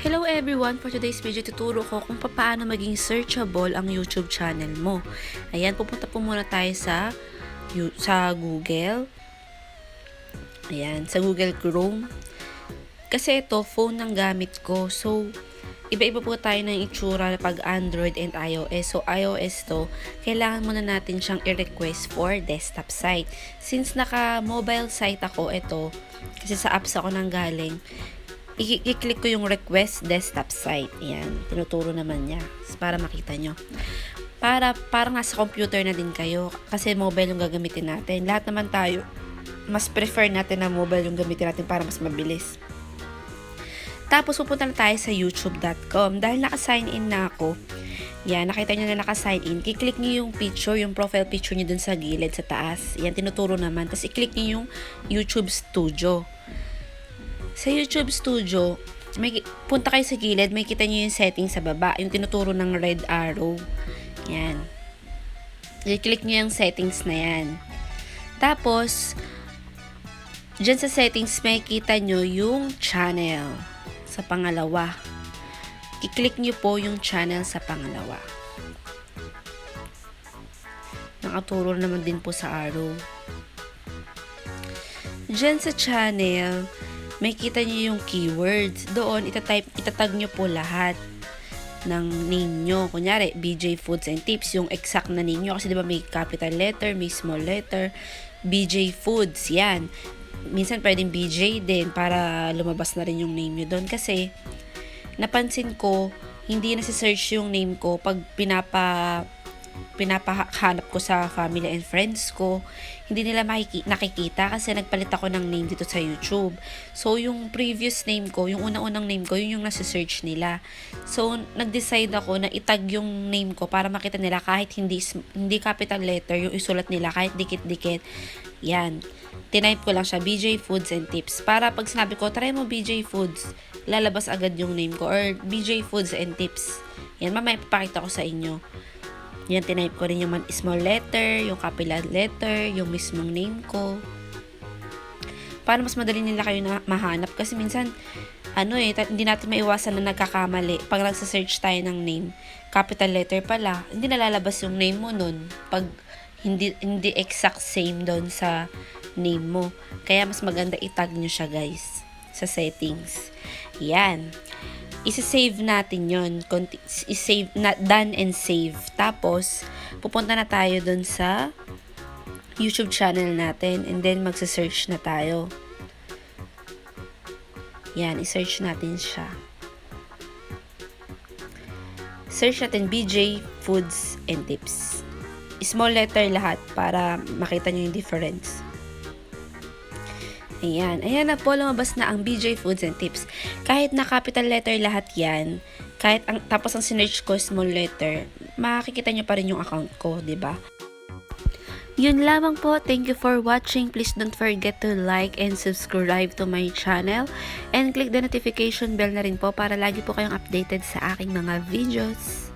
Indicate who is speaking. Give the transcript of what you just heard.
Speaker 1: Hello everyone! For today's video, tuturo ko kung paano maging searchable ang YouTube channel mo. Ayan, pupunta po muna tayo sa Google. Ayan, sa Google Chrome. Kasi ito, phone ang gamit ko. So, iba-iba po tayo ng itsura pag Android and iOS. So, iOS to, kailangan muna natin siyang i-request for desktop site. Since naka-mobile site ako, ito, kasi sa apps ako nang galing, i-click ko yung request desktop site. Ayan, tinuturo naman niya para makita nyo. Parang nasa computer na din kayo kasi mobile yung gagamitin natin. Lahat naman tayo, mas prefer natin na mobile yung gamitin natin para mas mabilis. Tapos pupunta na tayo sa youtube.com. Dahil naka-sign in na ako, yan, nakita nyo na naka-sign in, kiklik nyo yung picture, yung profile picture nyo dun sa gilid, sa taas. Yan, tinuturo naman. Tapos i-click nyo yung YouTube Studio. Sa YouTube Studio, punta kayo sa gilid, may kita nyo yung settings sa baba, yung tinuturo ng red arrow. Yan. I-click nyo yung settings na yan. Tapos, dyan sa settings, may kita nyo yung channel sa pangalawa. I-click nyo po yung channel sa pangalawa. Nakaturo naman din po sa arrow. Dyan sa channel, may kita nyo yung keywords. Doon, itatag nyo po lahat ng name nyo. Kunyari, BJ Foods&Tips, yung exact na name nyo. Kasi diba may capital letter, may small letter, BJ Foods, yan. Minsan pwedeng BJ din para lumabas na rin yung name nyo doon. Kasi, napansin ko, hindi na si-search yung name ko pag pinapahanap ko sa family and friends ko, hindi nila nakikita kasi nagpalit ako ng name dito sa YouTube. So, yung previous name ko, yung unang-unang name ko, yun yung nasa-search nila. So, nag-decide ako na itag yung name ko para makita nila kahit hindi capital letter, yung isulat nila kahit dikit-dikit. Yan. Tinype ko lang siya, BJ Foods&Tips. Para pag sinabi ko, try mo BJ Foods, lalabas agad yung name ko. Or BJ Foods&Tips. Yan, mamaya ipapakita ko sa inyo. Yan, tinype ko rin yung small letter, yung capital letter, yung mismong name ko. Para mas madali nila kayo na mahanap. Kasi minsan, hindi natin maiwasan na nagkakamali. Pag nagsa-search tayo ng name, capital letter pala, hindi nalalabas yung name mo nun. Pag hindi exact same doon sa name mo. Kaya mas maganda itag nyo siya, guys, sa settings. Yan. Isa-save natin yon, i-save, done and save. Tapos, pupunta na tayo dun sa YouTube channel natin and then magsa-search na tayo. Yan, i-search natin siya. Search natin BJ Foods&Tips. Small letter lahat para makita nyo yung difference. Ayan. Ayan na po, lumabas na ang BJ Foods&Tips. Kahit na capital letter lahat yan, tapos ang sinearch ko small letter, makikita nyo pa rin yung account ko, diba? Yun lamang po. Thank you for watching. Please don't forget to like and subscribe to my channel. And click the notification bell na rin po para lagi po kayong updated sa aking mga videos.